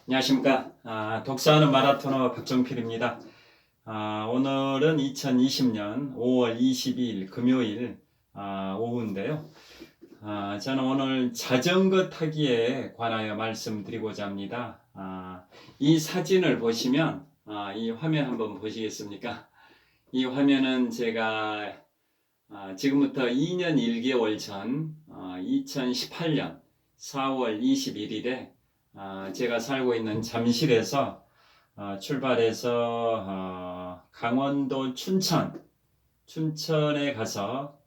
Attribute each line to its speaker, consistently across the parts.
Speaker 1: 안녕하십니까. 독서하는 마라토너 박정필입니다. 오늘은 2020년 5월 22일 금요일 오후인데요. 저는 오늘 자전거 타기에 관하여 말씀드리고자 합니다. 이 사진을 보시면 이 화면 한번 보시겠습니까? 이 화면은 제가 지금부터 2년 1개월 전 2018년 4월 21일에 제가 살고 있는 잠실에서 출발해서 강원도 춘천에 가서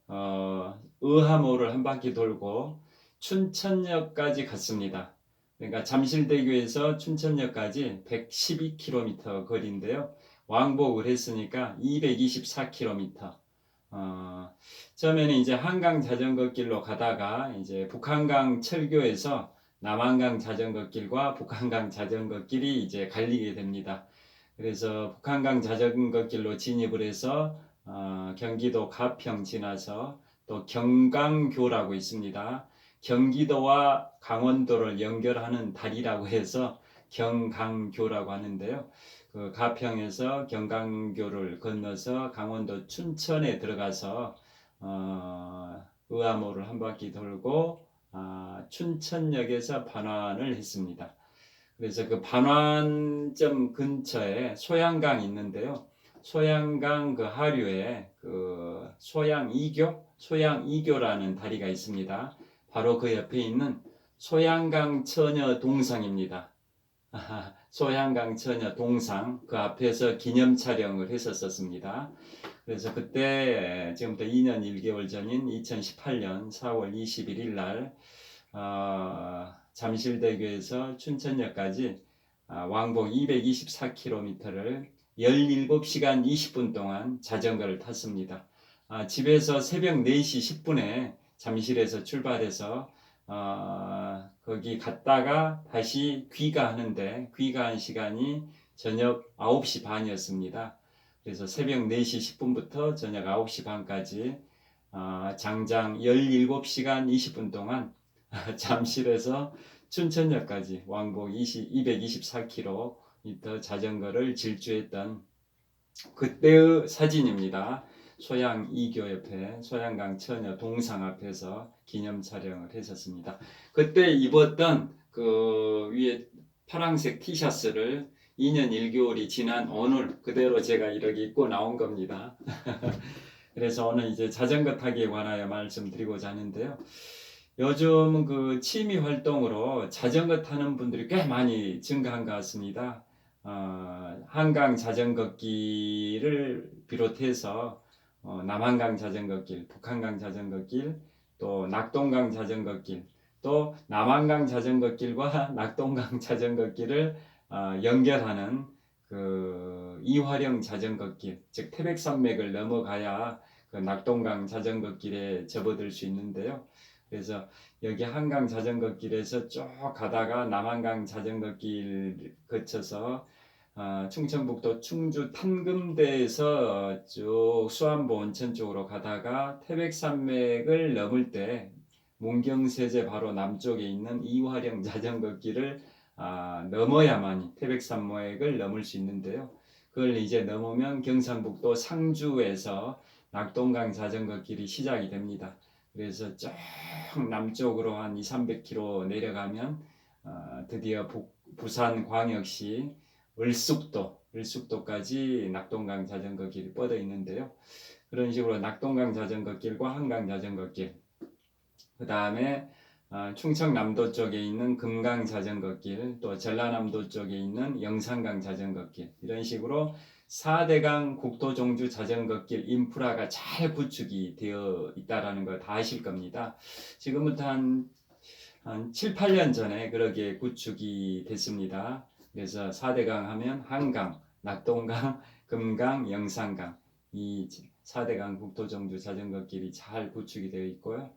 Speaker 1: 의하모를 한 바퀴 돌고 춘천역까지 갔습니다. 그러니까 잠실대교에서 춘천역까지 112km 거리인데요. 왕복을 했으니까 224km. 처음에는 이제 한강 자전거 길로 가다가 이제 북한강 철교에서 남한강 자전거 길과 북한강 자전거 길이 이제 갈리게 됩니다. 그래서 북한강 자전거 길로 진입을 해서 경기도 가평 지나서 또 경강교라고 있습니다. 경기도와 강원도를 연결하는 다리라고 해서 경강교라고 하는데요. 그 가평에서 경강교를 건너서 강원도 춘천에 들어가서 의하모를 한 바퀴 돌고 춘천역에서 반환을 했습니다. 그래서 그 반환점 근처에 소양강 있는데요. 소양강 그 하류에 그 소양이교라는 다리가 있습니다. 바로 그 옆에 있는 소양강 처녀 동상입니다. 소양강 처녀 동상 그 앞에서 기념 촬영을 했었습니다. 그래서 그때 지금부터 2년 1개월 전인 2018년 4월 21일 날 잠실대교에서 춘천역까지 왕복 224km를 17시간 20분 동안 자전거를 tas습니다. 집에서 새벽 4시 10분에 잠실에서 출발해서 거기 갔다가 다시 귀가하는데 귀가한 시간이 저녁 9시 반이었습니다. 그래서 새벽 4시 10분부터 저녁 9시 반까지 장장 17시간 20분 동안 잠실에서 춘천역까지 왕복 224km 자전거를 질주했던 그때의 사진입니다. 소양이교 옆에 소양강 처녀 동상 앞에서 기념 촬영을 했었습니다. 그때 입었던 그 위에 파란색 티셔츠를 2년 1개월이 지난 오늘 그대로 제가 이렇게 입고 나온 겁니다. 그래서 오늘 이제 자전거 타기에 관하여 말씀드리고자 하는데요. 요즘 그 취미 활동으로 자전거 타는 분들이 꽤 많이 증가한 것 같습니다. 한강 자전거길을 비롯해서 남한강 자전거길, 북한강 자전거길, 또 낙동강 자전거길, 또 남한강 자전거길과 낙동강 자전거길을 연결하는 그 이화령 자전거길, 즉 태백산맥을 넘어가야 그 낙동강 자전거길에 접어들 수 있는데요. 그래서 여기 한강 자전거길에서 쭉 가다가 남한강 자전거길 거쳐서 충청북도 충주 탄금대에서 쭉 수안보 온천 쪽으로 가다가 태백산맥을 넘을 때 문경세제 바로 남쪽에 있는 이화령 자전거길을 넘어야만 태백산맥을 넘을 수 있는데요. 그걸 이제 넘으면 경상북도 상주에서 낙동강 자전거길이 시작이 됩니다. 그래서 쭉 남쪽으로 한 200~300km 내려가면 드디어 부산광역시 을숙도까지 낙동강 자전거길이 뻗어 있는데요. 그런 식으로 낙동강 자전거길과 한강 자전거길, 그 다음에 충청남도 쪽에 있는 금강 자전거길, 또 전라남도 쪽에 있는 영산강 자전거길, 이런 식으로 4대강 국도종주 자전거길 인프라가 잘 구축이 되어 있다는 거 다 아실 겁니다. 지금부터 한 7, 8년 전에 그렇게 구축이 됐습니다. 그래서 4대강 하면 한강, 낙동강, 금강, 영산강, 이 4대강 국도종주 자전거길이 잘 구축이 되어 있고요.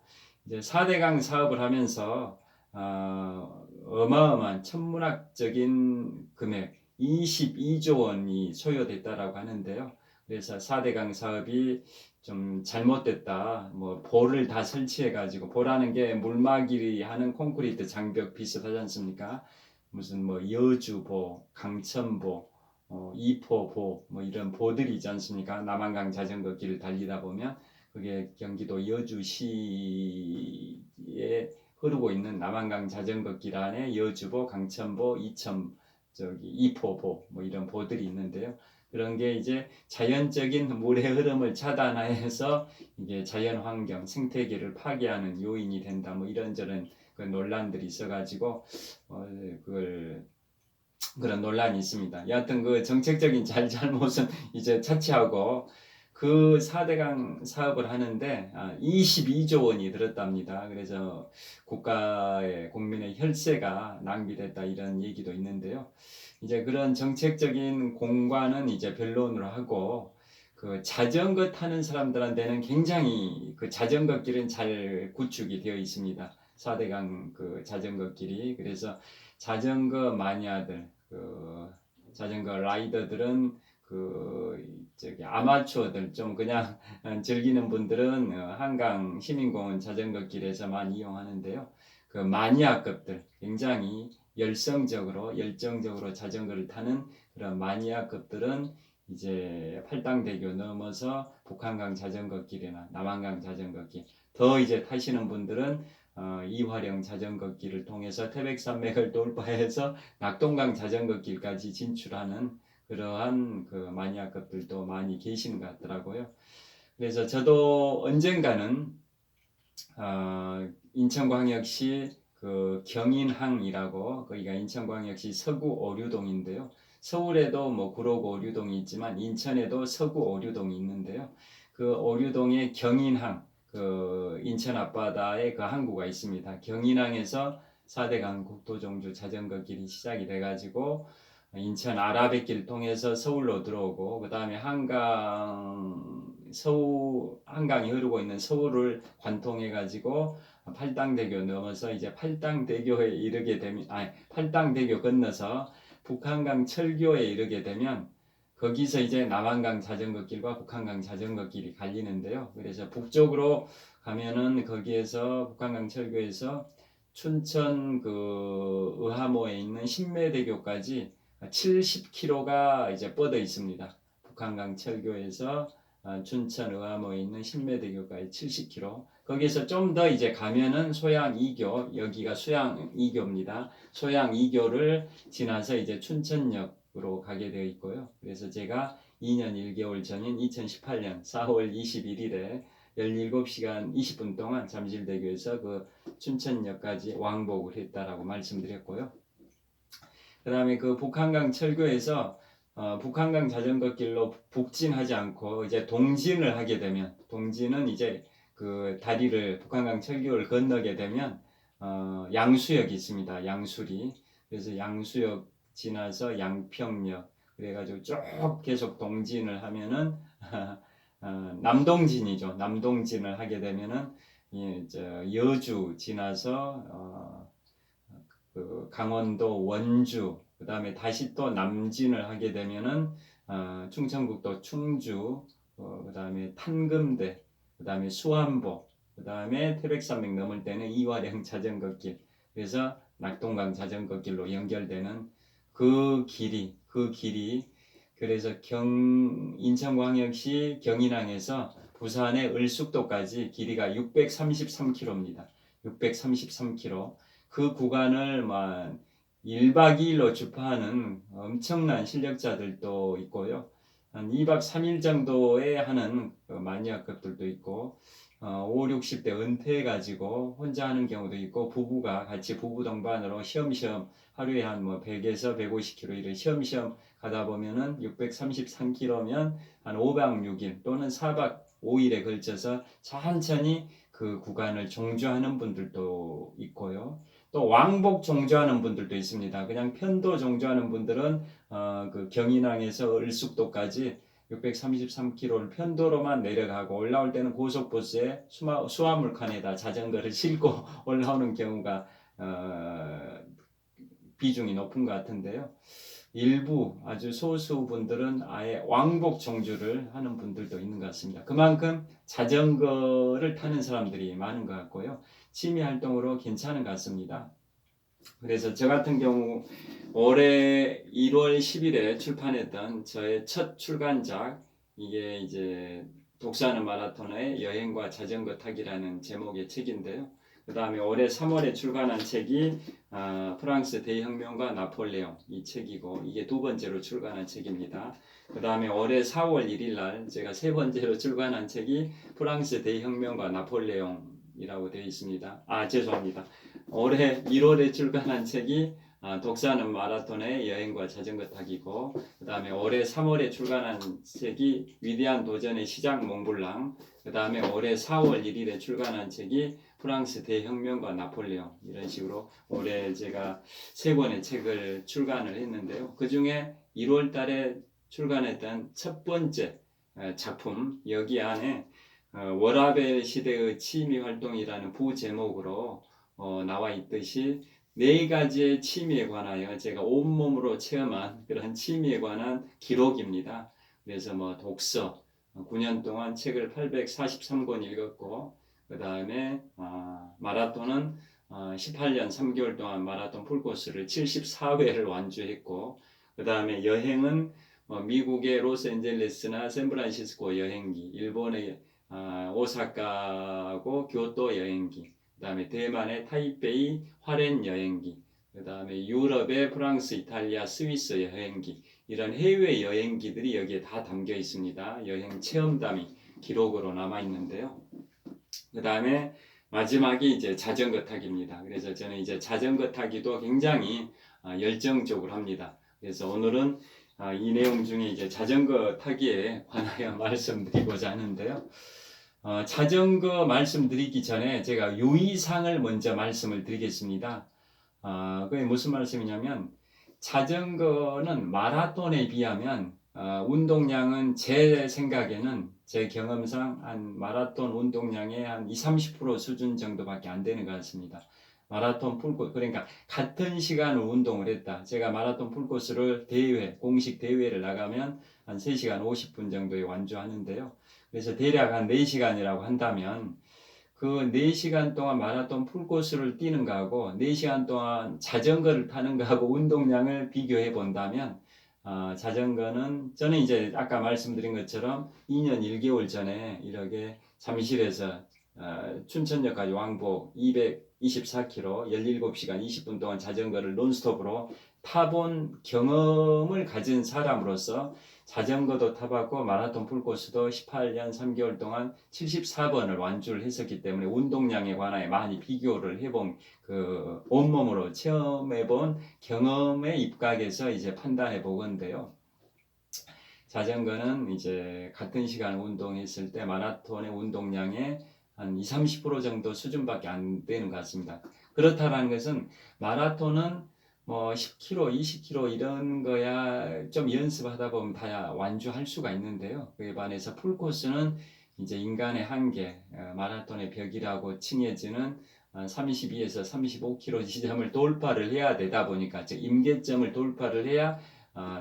Speaker 1: 이제 4대강 사업을 하면서 어마어마한 천문학적인 금액 22조 원이 소요됐다라고 하는데요. 그래서 4대강 사업이 좀 잘못됐다. 뭐 볼을 다 설치해가지고 보라는 게 물막이 하는 콘크리트 장벽 비슷하지 않습니까? 무슨 뭐 여주보, 강천보, 이포보 뭐 이런 보들이 있지 않습니까? 남한강 자전거 길을 달리다 보면 그게 경기도 여주시에 흐르고 있는 남한강 자전거 길 안에 여주보, 강천보, 이포보 뭐 이런 보들이 있는데요. 그런 게 이제 자연적인 물의 흐름을 차단해서 이게 자연 환경, 생태계를 파괴하는 요인이 된다. 뭐 이런저런 그 논란들이 있어가지고 그걸 그런 논란이 있습니다. 여하튼 그 정책적인 잘못은 이제 차치하고 그 4대강 사업을 하는데 22조 원이 들었답니다. 그래서 국가의 국민의 혈세가 낭비됐다 이런 얘기도 있는데요. 이제 그런 정책적인 공과는 이제 변론으로 하고 그 자전거 타는 사람들한테는 굉장히 그 자전거 길은 잘 구축이 되어 있습니다. 4대강 그 자전거 길이. 그래서 자전거 마니아들, 그 자전거 라이더들은 아마추어들 좀 그냥 즐기는 분들은 한강 시민공원 자전거 길에서만 이용하는데요. 그 마니아급들 굉장히 열정적으로 자전거를 타는 그런 마니아급들은 이제 팔당대교 넘어서 북한강 자전거길이나 남한강 자전거길 더 이제 타시는 분들은 이화령 자전거길을 통해서 태백산맥을 돌파해서 낙동강 자전거길까지 진출하는 그러한 그 마니아급들도 많이 계시는 것 같더라고요. 그래서 저도 언젠가는 인천광역시 그 경인항이라고 거기가 인천광역시 서구 오류동인데요. 서울에도 뭐 구로구 오류동이 있지만 인천에도 서구 오류동이 있는데요. 그 오류동의 경인항, 그 인천 앞바다에 그 항구가 있습니다. 경인항에서 4대강 국도종주 자전거길이 시작이 돼가지고 인천 아라뱃길 통해서 서울로 들어오고 그 다음에 한강이 흐르고 있는 서울을 관통해 가지고 팔당대교 넘어서 이제 팔당대교에 이르게 되면 팔당대교 건너서 북한강 철교에 이르게 되면 거기서 이제 남한강 자전거길과 북한강 자전거길이 갈리는데요. 그래서 북쪽으로 가면은 거기에서 북한강 철교에서 춘천 그 의하모에 있는 신매대교까지 70km가 이제 뻗어 있습니다. 북한강 철교에서 춘천 의암호에 있는 신매대교까지 70km. 거기에서 좀 더 이제 가면은 소양 2교, 여기가 소양 2교입니다. 소양 2교를 지나서 이제 춘천역으로 가게 되어 있고요. 그래서 제가 2년 1개월 전인 2018년 4월 21일에 17시간 20분 동안 잠실대교에서 그 춘천역까지 왕복을 했다라고 말씀드렸고요. 그 다음에 그 북한강 철교에서 북한강 자전거길로 북진하지 않고 이제 동진을 하게 되면 동진은 이제 그 다리를 북한강 철교를 건너게 되면 양수역이 있습니다. 양수리. 그래서 양수역 지나서 양평역 그래가지고 쭉 계속 동진을 하면은 남동진이죠. 남동진을 하게 되면은 여주 지나서 그 강원도 원주 그 다음에 다시 또 남진을 하게 되면은 충청북도 충주 그 다음에 탄금대 그 다음에 수안보 그 다음에 태백산맥 넘을 때는 이화령 자전거길 그래서 낙동강 자전거길로 연결되는 그 길이 그래서 인천광역시 경인항에서 부산의 을숙도까지 길이가 633km입니다. 633km 그 구간을 1박 2일로 주파하는 엄청난 실력자들도 있고요. 한 2박 3일 정도에 하는 마니아급들도 있고 5, 60대 은퇴해가지고 혼자 하는 경우도 있고 부부가 같이 부부 동반으로 시험시험 하루에 한 100에서 150km 이를 시험시험 가다 보면은 633km면 한 5박 6일 또는 4박 5일에 걸쳐서 천천히 그 구간을 종주하는 분들도 있고요. 또 왕복 종주하는 분들도 있습니다. 그냥 편도 종주하는 분들은 그 경인항에서 을숙도까지 633km를 편도로만 내려가고 올라올 때는 고속버스에 수화물칸에다 자전거를 싣고 올라오는 경우가 비중이 높은 것 같은데요. 일부 아주 소수 분들은 아예 왕복 종주를 하는 분들도 있는 것 같습니다. 그만큼 자전거를 타는 사람들이 많은 것 같고요. 취미 활동으로 괜찮은 것 같습니다. 그래서 저 같은 경우 올해 1월 10일에 출판했던 저의 첫 출간작, 이게 이제 독서하는 마라토너의 여행과 자전거 타기라는 제목의 책인데요. 그 다음에 올해 3월에 출간한 책이 프랑스 대혁명과 나폴레옹, 이 책이고, 이게 두 번째로 출간한 책입니다. 그 다음에 올해 4월 1일 날 제가 세 번째로 출간한 책이 프랑스 대혁명과 나폴레옹이라고 되어 있습니다. 죄송합니다. 올해 1월에 출간한 책이 독서하는 마라톤의 여행과 자전거 타기고, 그 다음에 올해 3월에 출간한 책이 위대한 도전의 시작 몽블랑, 그 다음에 올해 4월 1일에 출간한 책이 프랑스 대혁명과 나폴레옹, 이런 식으로 올해 제가 세 권의 책을 출간을 했는데요. 그 중에 1월 달에 출간했던 첫 번째 작품, 여기 안에 워라벨 시대의 취미 활동이라는 부제목으로 나와 있듯이 네 가지의 취미에 관하여 제가 온몸으로 체험한 그런 취미에 관한 기록입니다. 그래서 뭐 독서 9년 동안 책을 843권 읽었고, 그 다음에 마라톤은 18년 3개월 동안 마라톤 풀코스를 74회를 완주했고, 그 다음에 여행은 미국의 로스앤젤레스나 샌프란시스코 여행기, 일본의 오사카하고 교토 여행기, 그 다음에 대만의 타이베이 화롄 여행기, 그 다음에 유럽의 프랑스, 이탈리아, 스위스 여행기, 이런 해외 여행기들이 여기에 다 담겨 있습니다. 여행 체험담이 기록으로 남아 있는데요. 그 다음에 마지막이 이제 자전거 타기입니다. 그래서 저는 이제 자전거 타기도 굉장히 열정적으로 합니다. 그래서 오늘은 이 내용 중에 이제 자전거 타기에 관하여 말씀드리고자 하는데요. 자전거 말씀드리기 전에 제가 유의사항을 먼저 말씀을 드리겠습니다. 그게 무슨 말씀이냐면, 자전거는 마라톤에 비하면 운동량은 제 생각에는, 제 경험상 한 마라톤 운동량의 한 20-30% 수준 정도밖에 안 되는 것 같습니다. 마라톤 풀코스, 그러니까 같은 시간을 운동을 했다. 제가 마라톤 풀코스를 공식 대회를 나가면 한 3시간 50분 정도에 완주하는데요. 그래서 대략 한 4시간이라고 한다면, 그 4시간 동안 마라톤 풀코스를 뛰는 거하고 4시간 동안 자전거를 타는 거하고 운동량을 비교해 본다면, 자전거는 저는 이제 아까 말씀드린 것처럼 2년 1개월 전에 이렇게 잠실에서 춘천역까지 왕복 224km 17시간 20분 동안 자전거를 논스톱으로 타본 경험을 가진 사람으로서, 자전거도 타봤고 마라톤 풀코스도 18년 3개월 동안 74번을 완주를 했었기 때문에 운동량에 관하여 많이 비교를 해본, 그 온몸으로 체험해본 경험에 입각해서 이제 판단해 보건데요. 자전거는 이제 같은 시간 운동했을 때 마라톤의 운동량의 한 20-30% 정도 수준밖에 안 되는 것 같습니다. 그렇다는 것은 마라톤은 뭐 10km, 20km 이런 거야 좀 연습하다 보면 다 완주할 수가 있는데요. 그에 반해서 풀코스는 이제 인간의 한계, 마라톤의 벽이라고 칭해지는 32에서 35km 지점을 돌파를 해야 되다 보니까, 즉 임계점을 돌파를 해야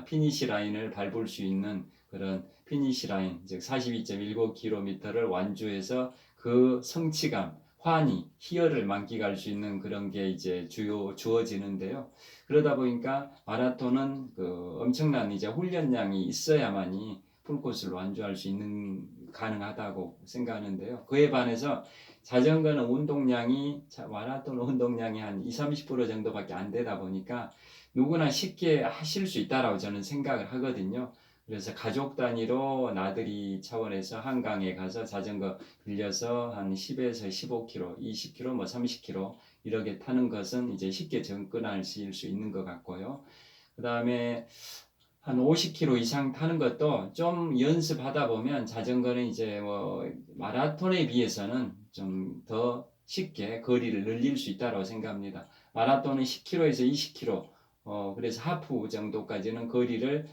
Speaker 1: 피니시 라인을 밟을 수 있는 그런 피니시 라인, 즉 42.19km를 완주해서 그 성취감, 환희, 희열을 만끽할 수 있는 그런 게 이제 주어지는데요. 그러다 보니까 마라톤은 그 엄청난 이제 훈련량이 있어야만이 풀코스를 완주할 수 있는, 가능하다고 생각하는데요. 그에 반해서 자전거는 마라톤 운동량이 한 20-30% 정도밖에 안 되다 보니까 누구나 쉽게 하실 수 있다라고 저는 생각을 하거든요. 그래서 가족 단위로 나들이 차원에서 한강에 가서 자전거 빌려서 한 10에서 15km, 20km, 뭐 30km 이렇게 타는 것은 이제 쉽게 접근하실 수 있는 것 같고요. 그 다음에 한 50km 이상 타는 것도 좀 연습하다 보면 자전거는 이제 뭐 마라톤에 비해서는 좀 더 쉽게 거리를 늘릴 수 있다고 생각합니다. 마라톤은 10km에서 20km, 그래서 하프 정도까지는 거리를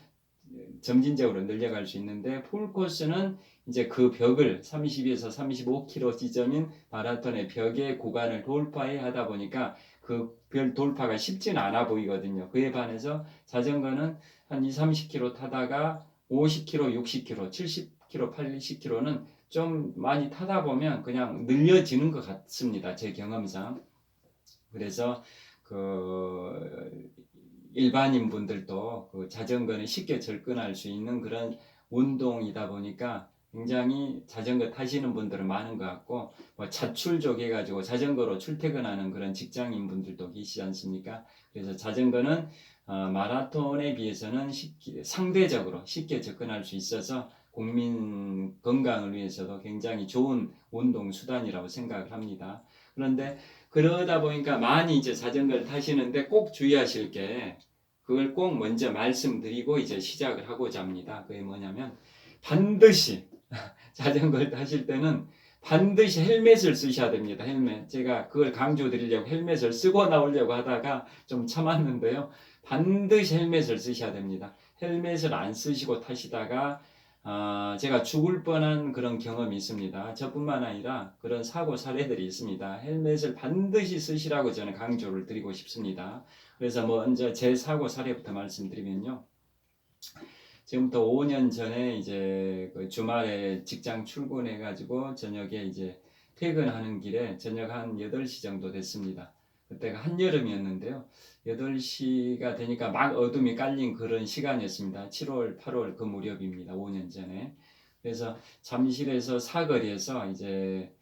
Speaker 1: 점진적으로 늘려갈 수 있는데, 풀코스는 이제 그 벽을 32에서 35km 지점인 마라톤의 벽의 구간을 돌파해 하다 보니까 그 별 돌파가 쉽지는 않아 보이거든요. 그에 반해서 자전거는 한 2, 30km 타다가 50km, 60km, 70km, 80km는 좀 많이 타다 보면 그냥 늘려지는 것 같습니다. 제 경험상. 그래서 그 일반인 분들도 그 자전거는 쉽게 접근할 수 있는 그런 운동이다 보니까 굉장히 자전거 타시는 분들은 많은 것 같고, 뭐 자출족 해가지고 자전거로 출퇴근하는 그런 직장인 분들도 계시지 않습니까? 그래서 자전거는 마라톤에 비해서는 상대적으로 쉽게 접근할 수 있어서 국민 건강을 위해서도 굉장히 좋은 운동 수단이라고 생각을 합니다. 그런데 그러다 보니까 많이 이제 자전거를 타시는데 꼭 주의하실 게, 그걸 꼭 먼저 말씀드리고 이제 시작을 하고자 합니다. 그게 뭐냐면 반드시 자전거를 타실 때는 반드시 헬멧을 쓰셔야 됩니다. 헬멧. 제가 그걸 강조드리려고 헬멧을 쓰고 나오려고 하다가 좀 참았는데요. 반드시 헬멧을 쓰셔야 됩니다. 헬멧을 안 쓰시고 타시다가 제가 죽을 뻔한 그런 경험이 있습니다. 저뿐만 아니라 그런 사고 사례들이 있습니다. 헬멧을 반드시 쓰시라고 저는 강조를 드리고 싶습니다. 그래서 먼저 제 사고 사례부터 말씀드리면요. 지금부터 5년 전에 이제 그 주말에 직장 출근해가지고 저녁에 이제 퇴근하는 길에 저녁 한 8시 정도 됐습니다. 그때가 한여름이었는데요. 8시가 되니까 막 어둠이 깔린 그런 시간이었습니다. 7월, 8월 그 무렵입니다. 5년 전에. 그래서 잠실에서 사거리에서 이제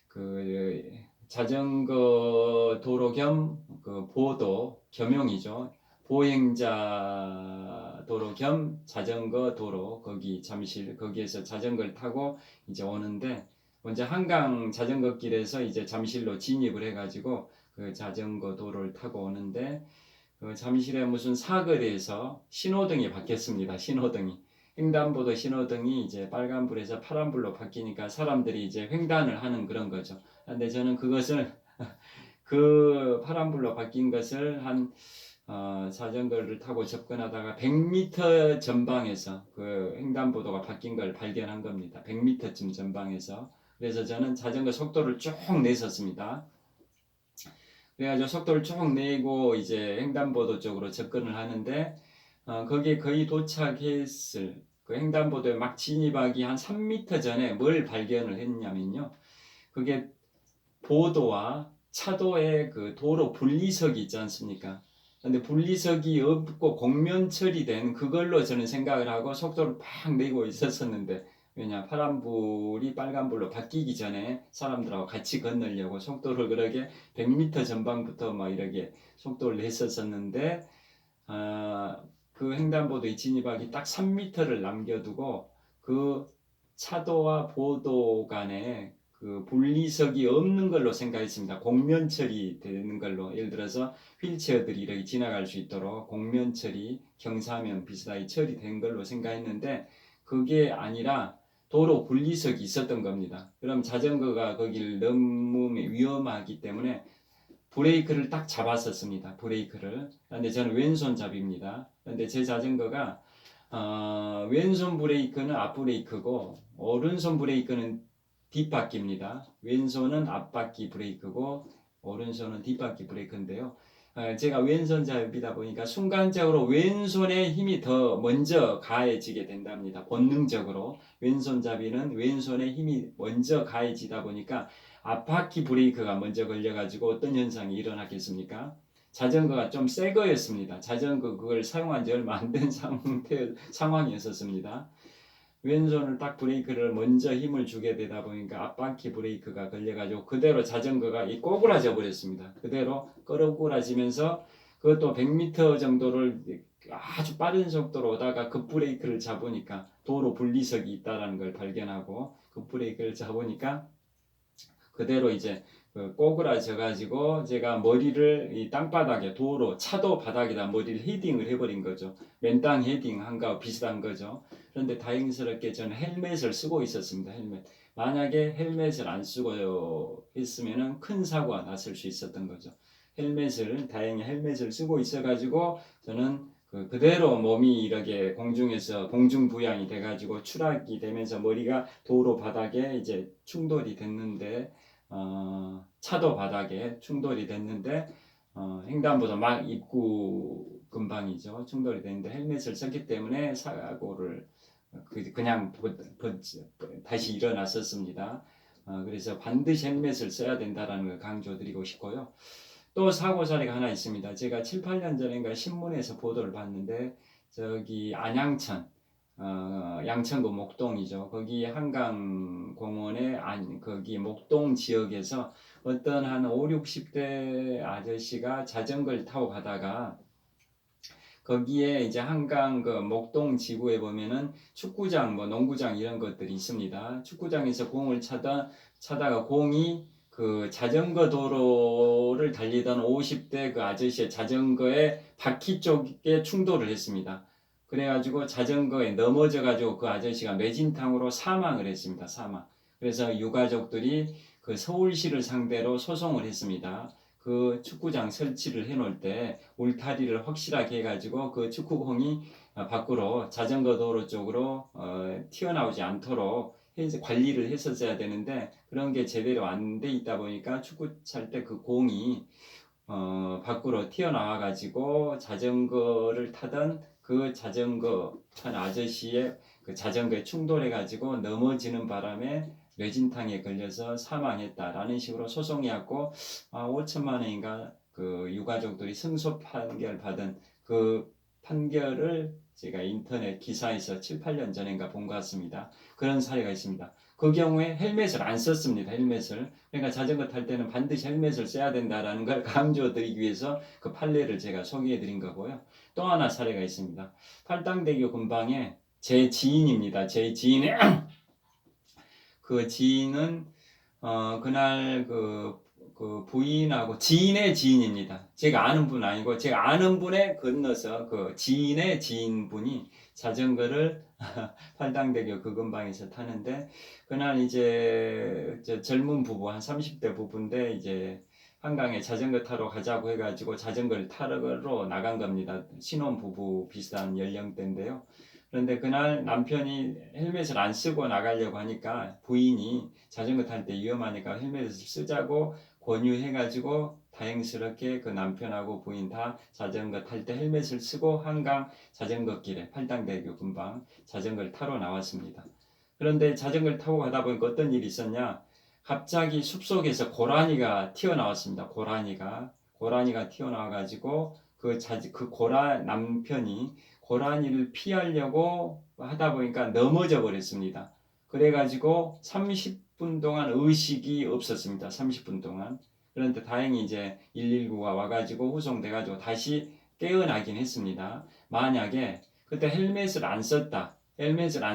Speaker 1: 그 자전거 도로 겸 그 보도 겸용이죠. 보행자 도로 겸 자전거 도로, 거기 잠실 거기에서 자전거를 타고 이제 오는데, 먼저 한강 자전거 길에서 이제 잠실로 진입을 해가지고 그 자전거 도로를 타고 오는데, 그 잠실의 무슨 사거리에서 신호등이 바뀌었습니다. 신호등이. 횡단보도 신호등이 이제 빨간불에서 파란불로 바뀌니까 사람들이 이제 횡단을 하는 그런 거죠. 근데 저는 그것을 그 파란불로 바뀐 것을 한 자전거를 타고 접근하다가 100m 전방에서 그 횡단보도가 바뀐 걸 발견한 겁니다. 100m쯤 전방에서. 그래서 저는 자전거 속도를 쭉 내섰습니다. 그래가지고 속도를 쭉 내고 이제 횡단보도 쪽으로 접근을 하는데, 거기에 거의 도착했을 그 횡단보도에 막 진입하기 한 3m 전에 뭘 발견을 했냐면요. 그게 보도와 차도의 그 도로 분리석이 있지 않습니까? 근데 분리석이 없고 공면 처리된 그걸로 저는 생각을 하고 속도를 팍 내고 있었었는데, 왜냐 파란불이 빨간불로 바뀌기 전에 사람들하고 같이 건너려고 속도를 그렇게 100m 전방부터 막 이렇게 속도를 냈었었는데, 그 횡단보도에 진입하기 딱 3m를 남겨두고 그 차도와 보도 간에 그 분리석이 없는 걸로 생각했습니다. 공면 처리되는 걸로, 예를 들어서 휠체어들이 이렇게 지나갈 수 있도록 공면 처리, 경사면 비슷하게 처리된 걸로 생각했는데, 그게 아니라 도로 분리석이 있었던 겁니다. 그럼 자전거가 거기를 넘으면 위험하기 때문에 브레이크를 딱 잡았었습니다. 브레이크를. 근데 저는 왼손잡이입니다. 근데 제 자전거가 왼손 브레이크는 앞브레이크고 오른손 브레이크는 뒷바퀴입니다. 왼손은 앞바퀴 브레이크고 오른손은 뒷바퀴 브레이크인데요. 제가 왼손잡이다 보니까 순간적으로 왼손에 힘이 더 먼저 가해지게 된답니다. 본능적으로 왼손잡이는 왼손에 힘이 먼저 가해지다 보니까 앞바퀴 브레이크가 먼저 걸려가지고 어떤 현상이 일어났겠습니까? 자전거가 좀 새 거였습니다. 자전거 그걸 사용한 지 얼마 안 된 상황이었습니다. 왼손을 딱 브레이크를 먼저 힘을 주게 되다 보니까 앞바퀴 브레이크가 걸려가지고 그대로 자전거가 꼬꾸라져 버렸습니다. 그대로 꼬꾸라지면서 그것도 100m 정도를 아주 빠른 속도로 오다가 급브레이크를 잡으니까 도로 분리석이 있다는 걸 발견하고 급브레이크를 잡으니까 그대로 이제 꼬그라져 가지고 제가 머리를 이 땅바닥에, 도로 차도 바닥에다 머리를 헤딩을 해버린 거죠. 맨땅 헤딩한 거와 비슷한 거죠. 그런데 다행스럽게 저는 헬멧을 쓰고 있었습니다. 헬멧. 만약에 헬멧을 안 쓰고 했으면은 큰 사고가 났을 수 있었던 거죠. 다행히 헬멧을 쓰고 있어가지고 저는 그대로 몸이 이렇게 공중에서 공중부양이 돼가지고 추락이 되면서 머리가 도로 바닥에 이제 충돌이 됐는데, 차도 바닥에 충돌이 됐는데, 횡단보도 막 입구 근방이죠. 충돌이 되는데 헬멧을 썼기 때문에 사고를 그냥 다시 일어났었습니다. 그래서 반드시 헬멧을 써야 된다라는 걸 강조드리고 싶고요. 또 사고 사례가 하나 있습니다. 제가 7, 8년 전인가 신문에서 보도를 봤는데 저기 안양천 양천구 목동이죠. 거기 한강공원에 거기 목동 지역에서 어떤 한 5, 60대 아저씨가 자전거를 타고 가다가 거기에 이제 한강 그 목동 지구에 보면은 축구장, 뭐 농구장 이런 것들이 있습니다. 축구장에서 공을 차다가 공이 그 자전거 도로를 달리던 50대 그 아저씨의 자전거의 바퀴 쪽에 충돌을 했습니다. 그래가지고 자전거에 넘어져가지고 그 아저씨가 뇌진탕으로 사망을 했습니다. 사망. 그래서 유가족들이 그 서울시를 상대로 소송을 했습니다. 그 축구장 설치를 해놓을 때 울타리를 확실하게 해가지고 그 축구공이 밖으로 자전거 도로 쪽으로 튀어나오지 않도록 관리를 했었어야 되는데 그런 게 제대로 안 돼 있다 보니까 축구 찰 때 그 공이 밖으로 튀어나와 가지고 자전거를 타던 그 자전거 탄 아저씨의 그 자전거에 충돌해 가지고 넘어지는 바람에 뇌진탕에 걸려서 사망했다라는 식으로 소송이 왔고 5천만 원인가 그 유가족들이 승소 판결 받은 그 판결을 제가 인터넷 기사에서 7, 8년 전인가 본 것 같습니다. 그런 사례가 있습니다. 그 경우에 헬멧을 안 썼습니다. 헬멧을. 그러니까 자전거 탈 때는 반드시 헬멧을 써야 된다라는 걸 강조드리기 위해서 그 판례를 제가 소개해 드린 거고요. 또 하나 사례가 있습니다. 팔당대교 근방에 제 지인입니다. 제 지인의 그 지인은 그날 그 부인하고 지인의 지인입니다. 제가 아는 분 아니고 제가 아는 분에 건너서 그 지인의 지인분이 자전거를 팔당대교 그 근방에서 타는데 그날 이제 젊은 부부 한 30대 부부인데 이제 한강에 자전거 타러 가자고 해가지고 자전거를 타러 나간 겁니다. 신혼 부부 비슷한 연령대인데요. 그런데 그날 남편이 헬멧을 안 쓰고 나가려고 하니까 부인이 자전거 탈 때 위험하니까 헬멧을 쓰자고 권유해가지고 다행스럽게 그 남편하고 부인 다 자전거 탈 때 헬멧을 쓰고 한강 자전거 길에 팔당대교 근방 자전거를 타러 나왔습니다. 그런데 자전거를 타고 가다 보니까 어떤 일이 있었냐? 갑자기 숲속에서 고라니가 튀어나왔습니다. 고라니가 튀어나와가지고 그 남편이 고라니를 피하려고 하다 보니까 넘어져 버렸습니다. 그래가지고 30분 동안 의식이 없었습니다. 30분 동안. 그런데 다행히 이제 119가 와가지고 후송돼가지고 다시 깨어나긴 했습니다. 만약에 그때 헬멧을 안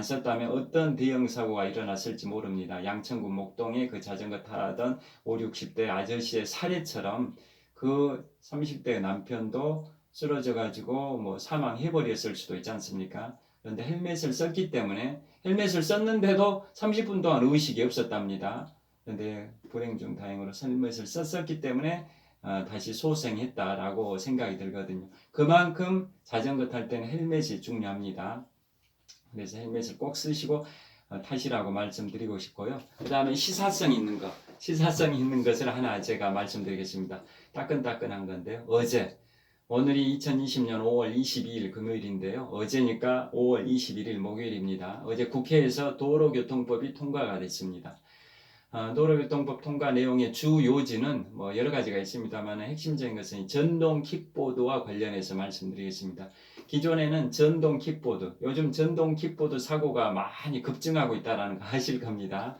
Speaker 1: 썼다면 어떤 대형 사고가 일어났을지 모릅니다. 양천구 목동에 그 자전거 타던 5, 60대 아저씨의 사례처럼 그 30대 남편도 쓰러져 가지고 뭐 사망해 버렸을 수도 있지 않습니까? 그런데 헬멧을 썼기 때문에 헬멧을 썼는데도 30분 동안 의식이 없었답니다. 그런데 불행 중 다행으로 헬멧을 썼기 때문에 다시 소생했다라고 생각이 들거든요. 그만큼 자전거 탈 때는 헬멧이 중요합니다. 그래서 헬멧을 꼭 쓰시고 타시라고 말씀드리고 싶고요. 그 다음에 시사성 있는 것을 하나 제가 말씀드리겠습니다. 따끈따끈한 건데요. 오늘이 2020년 5월 22일 금요일인데요. 어제니까 5월 21일 목요일입니다. 어제 국회에서 도로교통법이 통과가 됐습니다. 도로교통법 통과 내용의 주 요지는 뭐 여러 가지가 있습니다만 핵심적인 것은 전동 킥보드와 관련해서 말씀드리겠습니다. 기존에는 전동 킥보드, 요즘 전동 킥보드 사고가 많이 급증하고 있다는 거 아실 겁니다.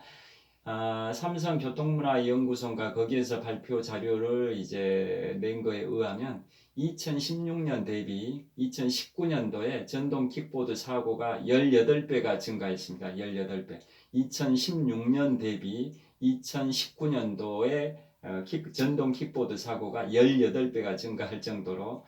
Speaker 1: 삼성교통문화연구소가 거기에서 발표 자료를 이제 낸 거에 의하면 2016년 대비 2019년도에 전동 킥보드 사고가 18배가 증가했습니다. 18배. 2016년 대비 2019년도에 전동 킥보드 사고가 18배가 증가할 정도로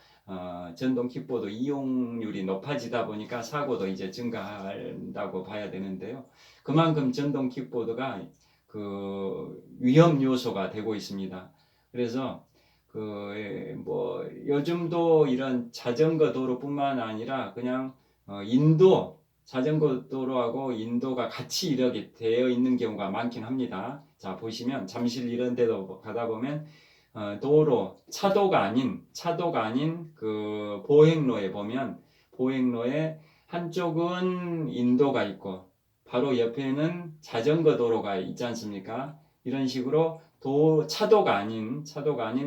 Speaker 1: 전동 킥보드 이용률이 높아지다 보니까 사고도 이제 증가한다고 봐야 되는데요. 그만큼 전동 킥보드가 그 위험 요소가 되고 있습니다. 그래서 뭐 요즘도 이런 자전거 도로뿐만 아니라 그냥 인도 자전거 도로하고 인도가 같이 이렇게 되어 있는 경우가 많긴 합니다. 자 보시면 잠실 이런 데도 가다 보면 도로 차도가 아닌 그 보행로에 보면 보행로에 한쪽은 인도가 있고 바로 옆에는 자전거 도로가 있지 않습니까? 이런 식으로 차도가 아닌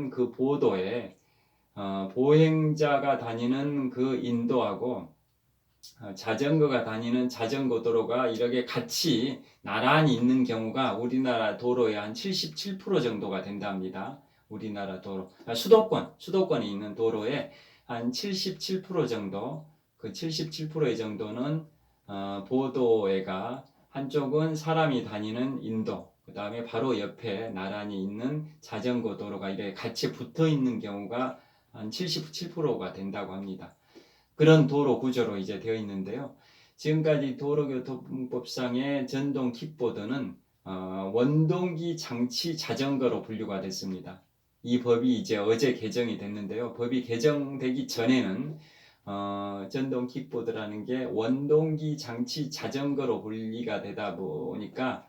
Speaker 1: 그 보도에 보행자가 다니는 그 인도하고 자전거가 다니는 자전거 도로가 이렇게 같이 나란히 있는 경우가 우리나라 도로의 한 77% 정도가 된답니다. 우리나라 도로, 수도권에 있는 도로의 한 77% 정도, 그 77%의 정도는 보도에가 한쪽은 사람이 다니는 인도, 그 다음에 바로 옆에 나란히 있는 자전거 도로가 이렇게 같이 붙어 있는 경우가 한 77%가 된다고 합니다. 그런 도로 구조로 이제 되어 있는데요. 지금까지 도로교통법상의 전동 킥보드는 원동기 장치 자전거로 분류가 됐습니다. 이 법이 이제 어제 개정이 됐는데요. 법이 개정되기 전에는 전동 킥보드라는 게 원동기 장치 자전거로 분류가 되다 보니까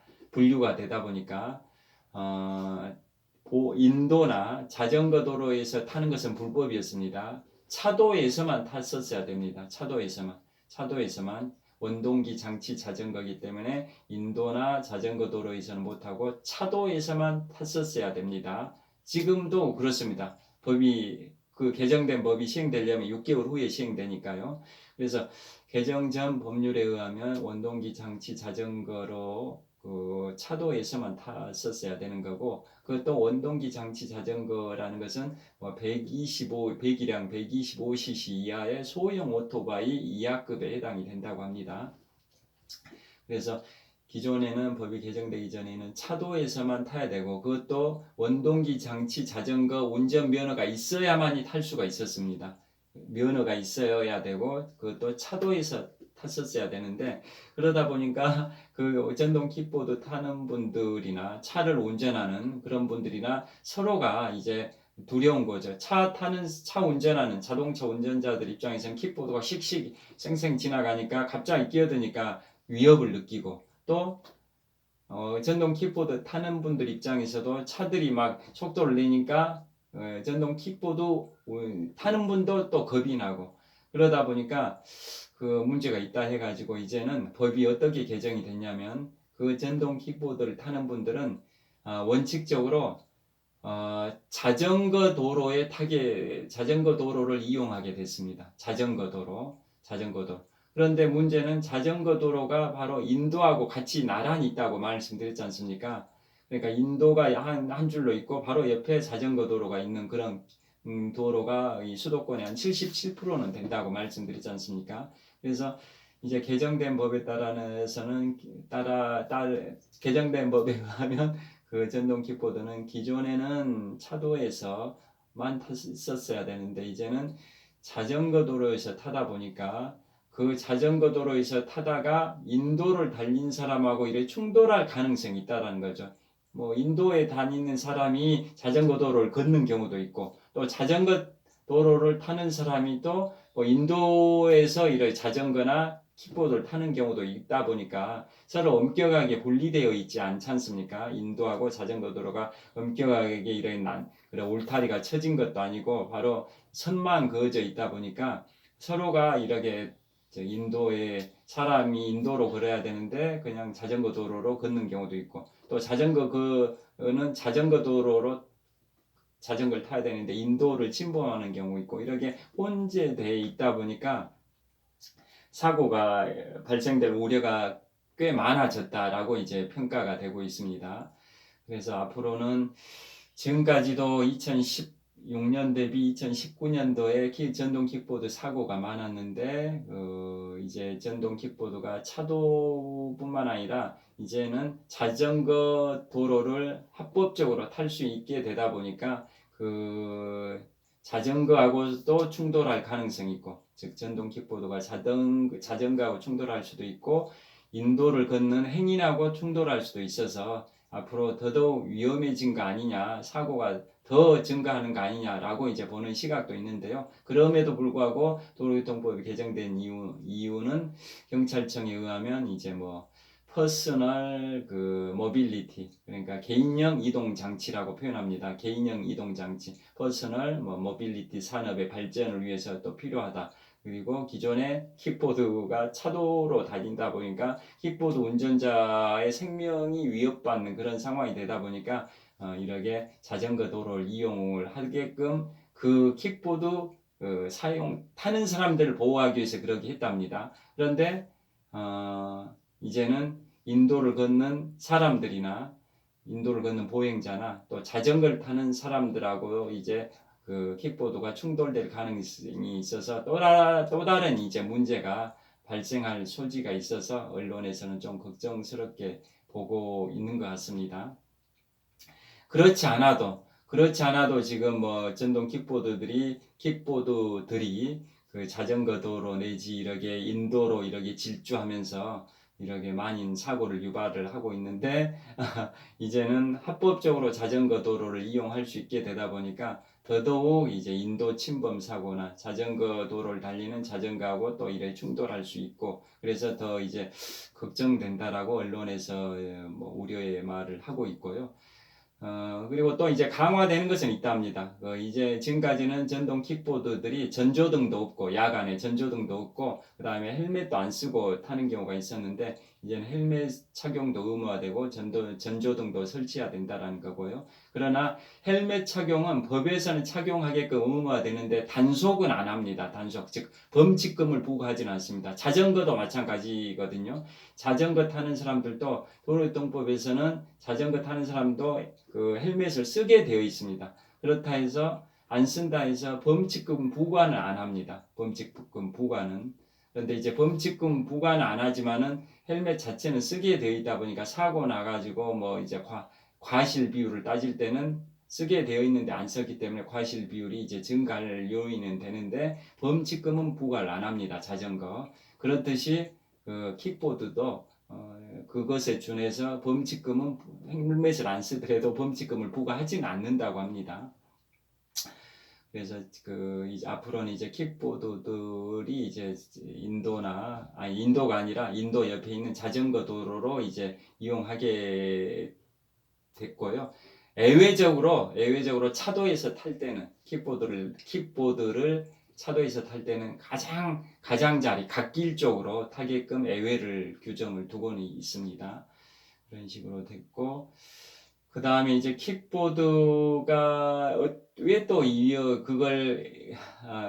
Speaker 1: 인도나 자전거 도로에서 타는 것은 불법이었습니다. 차도에서만 탔었어야 됩니다. 차도에서만 원동기 장치 자전거이기 때문에 인도나 자전거 도로에서는 못하고 차도에서만 탔었어야 됩니다. 지금도 그렇습니다. 개정된 법이 시행되려면 6개월 후에 시행되니까요. 그래서 개정 전 법률에 의하면 원동기 장치 자전거로 그 차도에서만 탔었어야 되는 거고, 그것도 원동기 장치 자전거라는 것은 배기량 125cc 이하의 소형 오토바이 이하급에 해당이 된다고 합니다. 그래서 기존에는 법이 개정되기 전에는 차도에서만 타야 되고, 그것도 원동기 장치 자전거 운전면허가 있어야만이 탈 수가 있었습니다. 면허가 있어야 되고, 그것도 차도에서 탔었어야 되는데, 그러다 보니까 그 전동 킥보드 타는 분들이나 차를 운전하는 그런 분들이나 서로가 이제 두려운 거죠. 차 운전하는 자동차 운전자들 입장에서는 킥보드가 씩씩 쌩쌩 지나가니까 갑자기 끼어드니까 위협을 느끼고, 또 전동 킥보드 타는 분들 입장에서도 차들이 막 속도를 내니까 전동 킥보드 타는 분도 또 겁이 나고, 그러다 보니까 그 문제가 있다 해가지고 이제는 법이 어떻게 개정이 됐냐면, 그 전동 킥보드를 타는 분들은 원칙적으로 자전거 도로를 이용하게 됐습니다. 자전거 도로. 그런데 문제는 자전거 도로가 바로 인도하고 같이 나란히 있다고 말씀드렸지 않습니까? 그러니까 인도가 한 줄로 있고 바로 옆에 자전거 도로가 있는 그런 도로가 이 수도권의 한 77%는 된다고 말씀드렸지 않습니까? 그래서 이제 개정된 법에 개정된 법에 의하면 그 전동 킥보드는 기존에는 차도에서만 탔었어야 되는데, 이제는 자전거 도로에서 타다 보니까 그 자전거 도로에서 타다가 인도를 달린 사람하고 이렇게 충돌할 가능성이 있다는 거죠. 뭐 인도에 다니는 사람이 자전거 도로를 걷는 경우도 있고, 또 자전거 도로를 타는 사람이 또 뭐 인도에서 이렇게 자전거나 킥보드를 타는 경우도 있다 보니까 서로 엄격하게 분리되어 있지 않지 않습니까? 인도하고 자전거 도로가 엄격하게 이렇게 그래 울타리가 쳐진 것도 아니고 바로 선만 그어져 있다 보니까 서로가 이렇게 인도에 사람이 인도로 걸어야 되는데 그냥 자전거 도로로 걷는 경우도 있고, 또 자전거는 자전거 도로로 자전거를 타야 되는데 인도를 침범하는 경우 있고, 이렇게 혼재되어 있다 보니까 사고가 발생될 우려가 꽤 많아졌다라고 이제 평가가 되고 있습니다. 그래서 앞으로는 지금까지도 2016년 대비 2019년도에 전동 킥보드 사고가 많았는데, 이제 전동 킥보드가 차도뿐만 아니라 이제는 자전거 도로를 합법적으로 탈 수 있게 되다 보니까 그 자전거하고도 충돌할 가능성이 있고, 즉 전동 킥보드가 자전거하고 충돌할 수도 있고, 인도를 걷는 행인하고 충돌할 수도 있어서 앞으로 더더욱 위험해진 거 아니냐, 사고가 더 증가하는 거 아니냐라고 이제 보는 시각도 있는데요. 그럼에도 불구하고 도로교통법이 개정된 이유는 경찰청에 의하면 이제 퍼스널 모빌리티, 그러니까 개인형 이동 장치라고 표현합니다. 개인형 이동 장치, 퍼스널 모빌리티 산업의 발전을 위해서 또 필요하다. 그리고 기존에 킥보드가 차도로 다닌다 보니까 킥보드 운전자의 생명이 위협받는 그런 상황이 되다 보니까 이렇게 자전거 도로를 이용을 하게끔 그 킥보드 타는 사람들을 보호하기 위해서 그렇게 했답니다. 그런데 이제는 인도를 걷는 사람들이나 인도를 걷는 보행자나 또 자전거를 타는 사람들하고 이제 그 킥보드가 충돌될 가능성이 있어서 또 다른 이제 문제가 발생할 소지가 있어서 언론에서는 좀 걱정스럽게 보고 있는 것 같습니다. 그렇지 않아도 지금 전동 킥보드들이 그 자전거 도로 내지 이렇게 인도로 이렇게 질주하면서 이렇게 많은 사고를 유발을 하고 있는데 이제는 합법적으로 자전거 도로를 이용할 수 있게 되다 보니까 더더욱 이제 인도 침범 사고나 자전거 도로를 달리는 자전거하고 또 이래 충돌할 수 있고 그래서 더 이제 걱정된다라고 언론에서 우려의 말을 하고 있고요. 그리고 또 이제 강화되는 것은 있답니다. 이제 지금까지는 전동 킥보드들이 전조등도 없고, 야간에 전조등도 없고, 그 다음에 헬멧도 안 쓰고 타는 경우가 있었는데, 이제는 헬멧 착용도 의무화되고, 전조등도 설치해야 된다는 거고요. 그러나 헬멧 착용은 법에서는 착용하게끔 의무화되는데, 단속은 안 합니다. 단속. 즉, 범칙금을 부과하지는 않습니다. 자전거도 마찬가지거든요. 자전거 타는 사람들도 도로교통법에서는 자전거 타는 사람도 그 헬멧을 쓰게 되어 있습니다. 그렇다 해서 안 쓴다 해서 범칙금 부과는 안 합니다. 범칙금 부과는. 그런데 이제 범칙금 부과는 안 하지만은 헬멧 자체는 쓰게 되어 있다 보니까 사고 나가지고 이제 과실 비율을 따질 때는 쓰게 되어 있는데 안 썼기 때문에 과실 비율이 이제 증가할 요인은 되는데 범칙금은 부과를 안 합니다. 자전거. 그렇듯이 그 킥보드도 그것에 준해서 범칙금은 헬멧을 안 쓰더라도 범칙금을 부과하지는 않는다고 합니다. 그래서 이제 앞으로는 이제 킥보드들이 이제 인도가 아니라 인도 옆에 있는 자전거 도로로 이제 이용하게 됐고요. 예외적으로 차도에서 탈 때는 킥보드를 차도에서 탈 때는 가장자리 갓길 쪽으로 타게끔 예외를 규정을 두고는 있습니다. 그런 식으로 됐고 그 다음에 이제 킥보드가 왜 또 그걸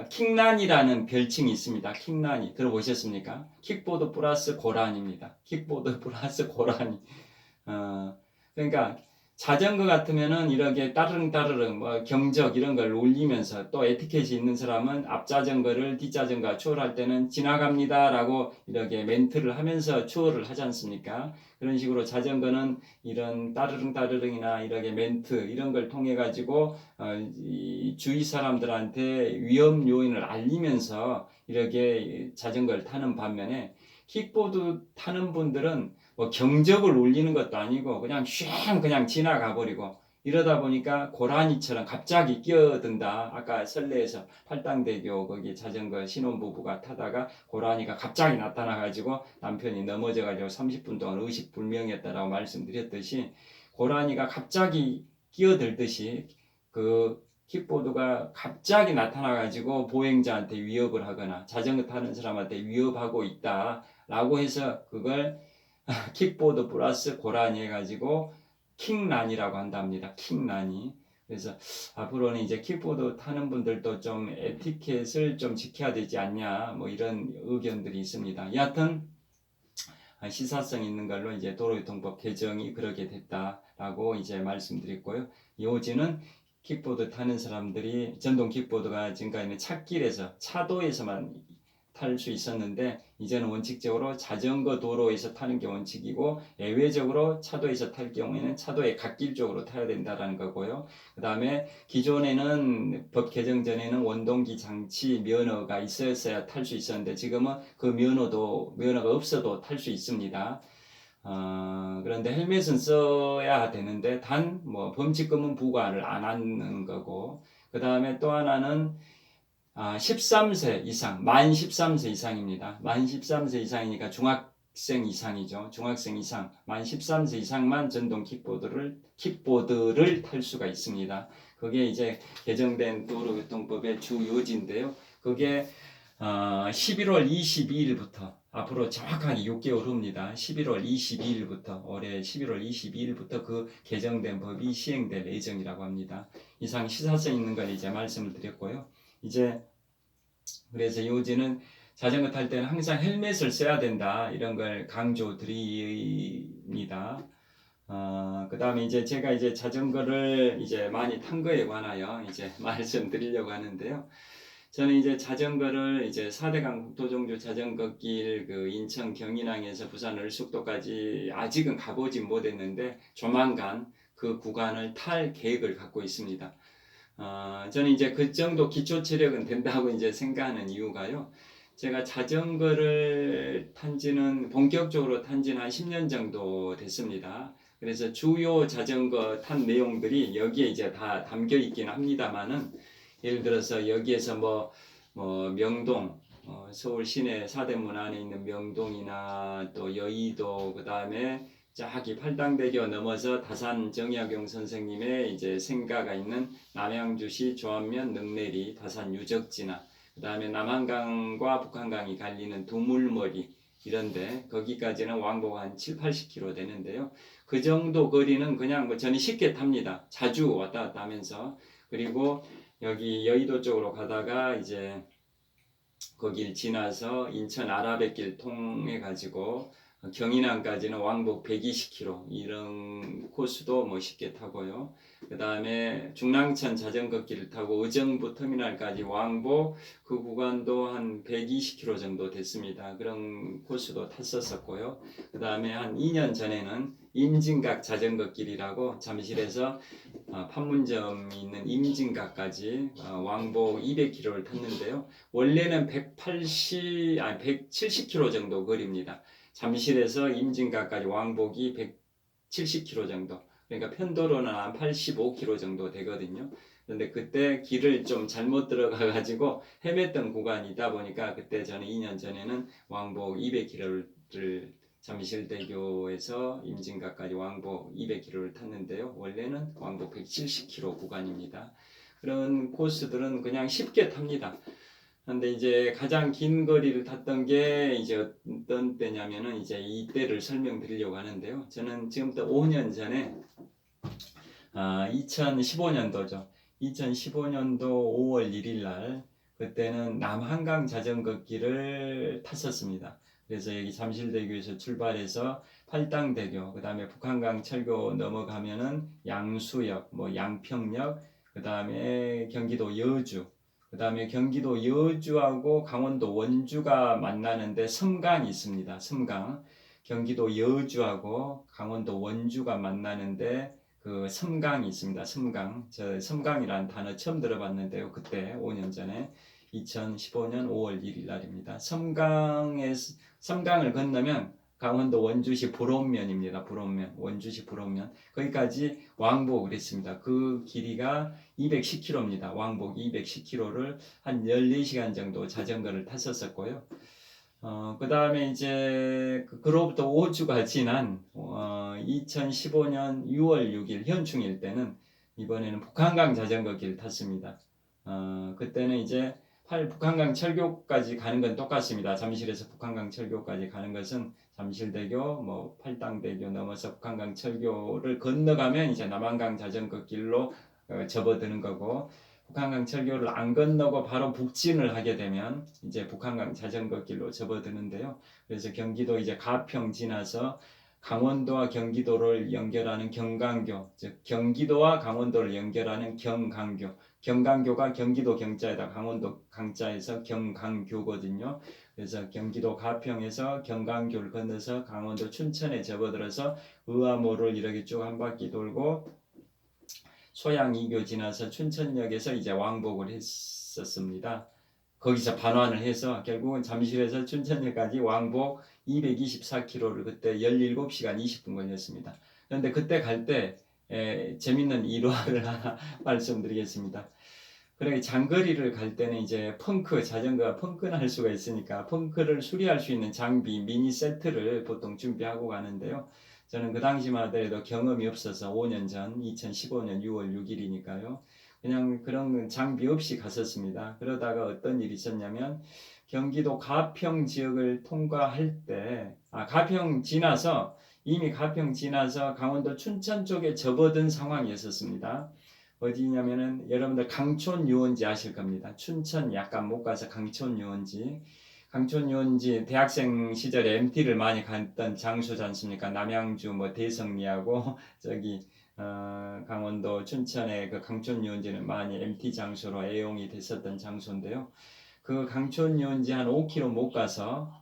Speaker 1: 킥란이라는 별칭이 있습니다. 킥란이 들어보셨습니까? 킥보드 플러스 고란입니다. 킥보드 플러스 고란이. 그러니까 자전거 같으면은 이렇게 따르릉 경적 이런 걸 올리면서 또 에티켓이 있는 사람은 앞자전거를 뒷자전거가 추월할 때는 지나갑니다라고 이렇게 멘트를 하면서 추월을 하지 않습니까? 그런 식으로 자전거는 이런 따르릉이나 이렇게 멘트 이런 걸 통해 가지고 이 주위 사람들한테 위험 요인을 알리면서 이렇게 자전거를 타는 반면에 킥보드 타는 분들은 경적을 울리는 것도 아니고 그냥 지나가 버리고 이러다 보니까 고라니처럼 갑자기 끼어든다. 아까 설레에서 팔당대교 거기 자전거 신혼부부가 타다가 고라니가 갑자기 나타나가지고 남편이 넘어져가지고 30분 동안 의식불명이었다라고 말씀드렸듯이 고라니가 갑자기 끼어들듯이 그 킥보드가 갑자기 나타나가지고 보행자한테 위협을 하거나 자전거 타는 사람한테 위협하고 있다라고 해서 그걸 킥보드 플러스 고라니 해가지고 킥란이라고 한답니다. 킥란이. 그래서 앞으로는 이제 킥보드 타는 분들도 좀 에티켓을 좀 지켜야 되지 않냐 이런 의견들이 있습니다. 여하튼 시사성 있는 걸로 이제 도로교통법 개정이 그렇게 됐다라고 이제 말씀드렸고요. 요지는 킥보드 타는 사람들이 전동 킥보드가 지금까지는 차도에서만 탈 수 있었는데 이제는 원칙적으로 자전거 도로에서 타는 게 원칙이고 예외적으로 차도에서 탈 경우에는 차도의 갓길 쪽으로 타야 된다라는 거고요. 그 다음에 기존에는 법 개정 전에는 원동기 장치 면허가 있었어야 탈 수 있었는데 지금은 그 면허가 없어도 탈 수 있습니다. 그런데 헬멧은 써야 되는데 단 범칙금은 부과를 안 하는 거고 그 다음에 또 하나는 13세 이상, 만 13세 이상입니다. 만 13세 이상이니까 중학생 이상이죠. 중학생 이상, 만 13세 이상만 전동 킥보드를 탈 수가 있습니다. 그게 이제 개정된 도로교통법의 주 요지인데요. 그게 11월 22일부터 앞으로 정확하게 6개월 후입니다. 11월 22일부터 올해 11월 22일부터 그 개정된 법이 시행될 예정이라고 합니다. 이상 시사서 있는 걸 이제 말씀을 드렸고요. 이제 그래서 요지는 자전거 탈 때는 항상 헬멧을 써야 된다 이런 걸 강조드립니다. 그 다음에 이제 제가 이제 자전거를 이제 많이 탄 거에 관하여 이제 말씀드리려고 하는데요. 저는 이제 자전거를 이제 4대강 국토종주 자전거길 그 인천 경인항에서 부산 을숙도까지 아직은 가보진 못했는데 조만간 그 구간을 탈 계획을 갖고 있습니다. 저는 이제 그 정도 기초 체력은 된다고 이제 생각하는 이유가요. 제가 자전거를 본격적으로 탄지는 한 10년 정도 됐습니다. 그래서 주요 자전거 탄 내용들이 여기에 이제 다 담겨 있긴 합니다만은 예를 들어서 여기에서 명동, 서울 시내 사대문 안에 있는 명동이나 또 여의도, 그 다음에 저기 팔당대교 넘어서 다산 정약용 선생님의 이제 생가가 있는 남양주시 조안면 능내리 다산 유적지나 그 다음에 남한강과 북한강이 갈리는 두물머리 이런데 거기까지는 왕복 한 7, 80km 되는데요. 그 정도 거리는 그냥 저는 쉽게 탑니다. 자주 왔다 갔다 하면서. 그리고 여기 여의도 쪽으로 가다가 이제 거길 지나서 인천 아라뱃길 통해 가지고 경인항까지는 왕복 120km 이런 코스도 쉽게 타고요. 그 다음에 중랑천 자전거길을 타고 의정부 터미널까지 왕복 그 구간도 한 120km 정도 됐습니다. 그런 코스도 탔었었고요. 그 다음에 한 2년 전에는 임진각 자전거길이라고 잠실에서 판문점이 있는 임진각까지 왕복 200km를 탔는데요. 원래는 170km 정도 거리입니다. 잠실에서 임진각까지 왕복이 170km 정도. 그러니까 편도로는 한 85km 정도 되거든요. 그런데 그때 길을 좀 잘못 들어가 가지고 헤맸던 구간이다 보니까 그때 저는 2년 전에는 왕복 200km를 잠실대교에서 임진각까지 왕복 200km를 탔는데요. 원래는 왕복 170km 구간입니다. 그런 코스들은 그냥 쉽게 탑니다. 근데 이제 가장 긴 거리를 탔던 게 이제 어떤 때냐면은 이제 이때를 설명드리려고 하는데요. 저는 지금부터 5년 전에 2015년도죠. 2015년도 5월 1일 날 그때는 남한강 자전거길을 탔었습니다. 그래서 여기 잠실대교에서 출발해서 팔당대교, 그 다음에 북한강 철교 넘어가면은 양수역, 양평역, 그 다음에 경기도 여주, 그 다음에 경기도 여주하고 강원도 원주가 만나는데 섬강이 있습니다. 섬강. 경기도 여주하고 강원도 원주가 만나는데 그 섬강이 있습니다. 섬강. 저 섬강이라는 단어 처음 들어봤는데요. 그때 5년 전에 2015년 5월 1일 날입니다. 섬강을 건너면 강원도 원주시 불원면입니다. 불원면, 원주시 불원면. 거기까지 왕복을 했습니다. 그 길이가 210km입니다. 왕복 210km를 한 14시간 정도 자전거를 탔었었고요. 그 다음에 이제 그로부터 5주가 지난 2015년 6월 6일 현충일 때는 이번에는 북한강 자전거길 탔습니다. 그때는 이제 북한강 철교까지 가는 건 똑같습니다. 잠실에서 북한강 철교까지 가는 것은 잠실대교, 팔당대교 넘어서 북한강 철교를 건너가면 이제 남한강 자전거길로 접어드는 거고, 북한강 철교를 안 건너고 바로 북진을 하게 되면 이제 북한강 자전거길로 접어드는데요. 그래서 경기도 이제 가평 지나서 강원도와 경기도를 연결하는 경강교, 즉 경기도와 강원도를 연결하는 경강교, 경강교가 경기도 경자에다 강원도 강자에서 경강교거든요. 그래서 경기도 가평에서 경강교를 건너서 강원도 춘천에 접어들어서 의암호를 이렇게 쭉 한 바퀴 돌고 소양 2교 지나서 춘천역에서 이제 왕복을 했었습니다. 거기서 반환을 해서 결국은 잠실에서 춘천역까지 왕복 224km를 그때 17시간 20분 걸렸습니다. 그런데 그때 갈 때 재밌는 일화를 하나 말씀드리겠습니다. 그러니 장거리를 갈 때는 이제 자전거가 펑크날 수가 있으니까 펑크를 수리할 수 있는 장비 미니 세트를 보통 준비하고 가는데요. 저는 그 당시만 하더라도 경험이 없어서 5년 전 2015년 6월 6일이니까요. 그냥 그런 장비 없이 갔었습니다. 그러다가 어떤 일이 있었냐면 경기도 가평 지역을 통과할 때 이미 가평 지나서 강원도 춘천 쪽에 접어든 상황이었습니다. 어디냐면은 여러분들 강촌 유원지 아실 겁니다. 춘천 약간 못 가서 강촌 유원지. 강촌 유원지 대학생 시절에 MT를 많이 갔던 장소지 않습니까? 남양주 뭐 대성리하고 저기 강원도 춘천의 그 강촌 유원지는 많이 MT 장소로 애용이 됐었던 장소인데요. 그 강촌 유원지 한 5km 못 가서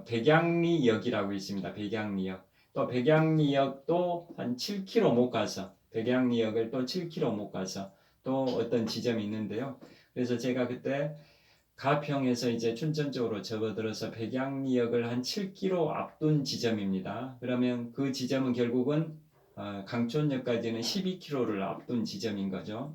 Speaker 1: 백양리역이라고 있습니다. 백양리역. 또 백양리역도 한 7km 못 가서 백양리역을 또 7km 못 가서 또 어떤 지점이 있는데요. 그래서 제가 그때 가평에서 이제 춘천 쪽으로 접어들어서 백양리역을 한 7km 앞둔 지점입니다. 그러면 그 지점은 결국은 강촌역까지는 12km를 앞둔 지점인 거죠.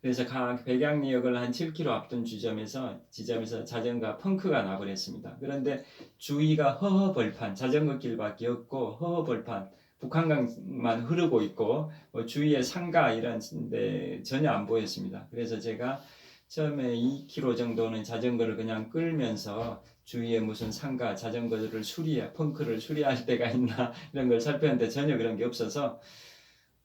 Speaker 1: 그래서 백양리역을 한 7km 앞둔 지점에서 자전거 펑크가 나버렸습니다. 그런데 주위가 허허벌판, 자전거길밖에 없고 허허벌판, 북한강만 흐르고 있고 주위에 상가 이런 데 전혀 안 보였습니다. 그래서 제가 처음에 2km 정도는 자전거를 그냥 끌면서 주위에 무슨 상가, 펑크를 수리할 데가 있나 이런 걸 살폈는데 전혀 그런 게 없어서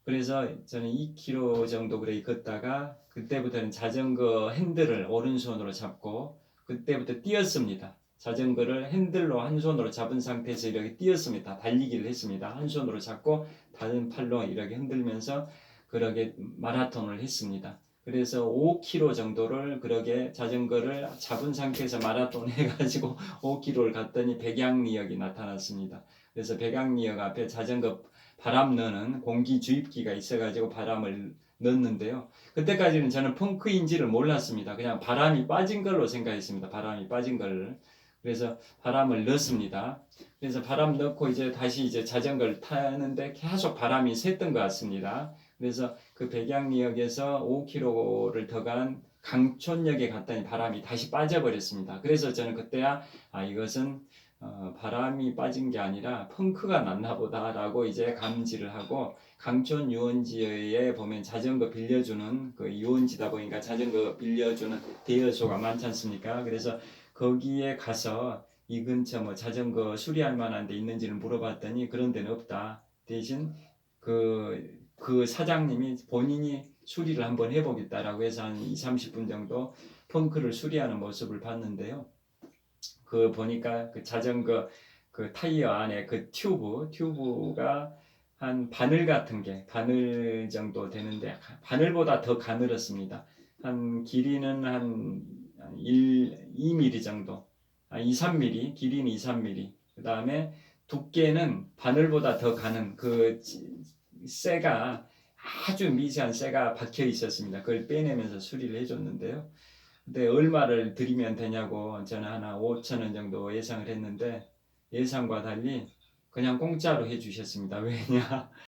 Speaker 1: 그래서 저는 2km 정도 그래 걷다가 그때부터는 자전거 핸들을 오른손으로 잡고 그때부터 뛰었습니다. 자전거를 핸들로 한 손으로 잡은 상태에서 이렇게 뛰었습니다. 달리기를 했습니다. 한 손으로 잡고 다른 팔로 이렇게 흔들면서 그렇게 마라톤을 했습니다. 그래서 5km 정도를 그렇게 자전거를 잡은 상태에서 마라톤 해가지고 5km를 갔더니 백양리역이 나타났습니다. 그래서 백양리역 앞에 자전거 바람 넣는 공기 주입기가 있어가지고 바람을 넣었는데요. 그때까지는 저는 펑크인지를 몰랐습니다. 그냥 바람이 빠진 걸로 생각했습니다. 바람이 빠진 걸. 그래서 바람을 넣습니다. 그래서 바람 넣고 다시 자전거를 타는데 계속 바람이 샜던 것 같습니다. 그래서 그 백양리역에서 5km를 더 간 강촌역에 갔더니 바람이 다시 빠져버렸습니다. 그래서 저는 그때야 이것은 바람이 빠진 게 아니라 펑크가 났나 보다라고 감지를 하고 강촌 유원지에 보면 자전거 빌려주는 그 유원지다 보니까 자전거 빌려주는 대여소가 많지 않습니까? 그래서 거기에 가서 이 근처 뭐 자전거 수리할 만한 데 있는지를 물어봤더니 그런 데는 없다. 대신 그 사장님이 본인이 수리를 한번 해보겠다라고 해서 한 2-30분 정도 펑크를 수리하는 모습을 봤는데요. 그 보니까 그 자전거 그 타이어 안에 그 튜브가 한 바늘 같은 게 바늘 정도 되는데 바늘보다 더 가늘었습니다. 한 길이는 한 2mm 정도, 2-3mm, 길이는 2-3mm. 그 다음에 두께는 바늘보다 더 가는 그 쇠가 아주 미세한 쇠가 박혀 있었습니다. 그걸 빼내면서 수리를 해줬는데요. 근데 얼마를 드리면 되냐고 저는 하나 5,000원 정도 예상을 했는데 예상과 달리 그냥 공짜로 해주셨습니다. 왜냐?